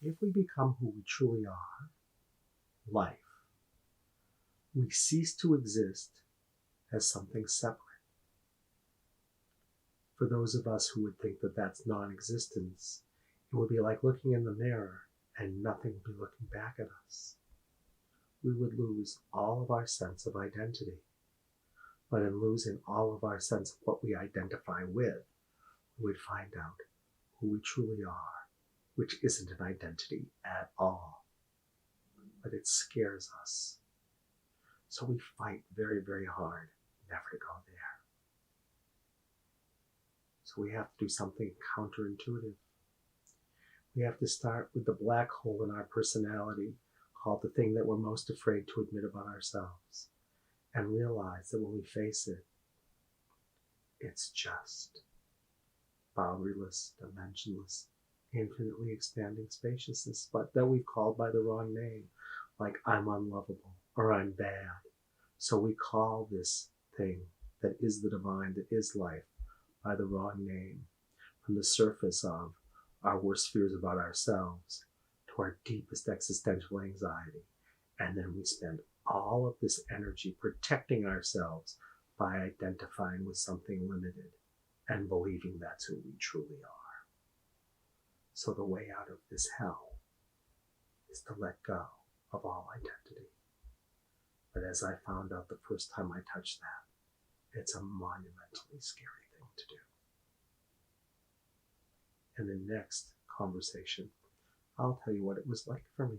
if we become who we truly are, life, we cease to exist as something separate. For those of us who would think that that's non-existence, it would be like looking in the mirror and nothing would be looking back at us. We would lose all of our sense of identity. But in losing all of our sense of what we identify with, we would find out who we truly are, which isn't an identity at all. But it scares us. So we fight very, very hard never to go there. So we have to do something counterintuitive. We have to start with the black hole in our personality, called the thing that we're most afraid to admit about ourselves, and realize that when we face it, it's just boundaryless, dimensionless, infinitely expanding spaciousness, but that we've called by the wrong name, like I'm unlovable or I'm bad. So we call this thing that is the divine, that is life, by the wrong name, from the surface of our worst fears about ourselves to our deepest existential anxiety. And then we spend all of this energy protecting ourselves by identifying with something limited and believing that's who we truly are. So the way out of this hell is to let go of all identity. But as I found out the first time I touched that, it's a monumentally scary thing to do. In the next conversation, I'll tell you what it was like for me.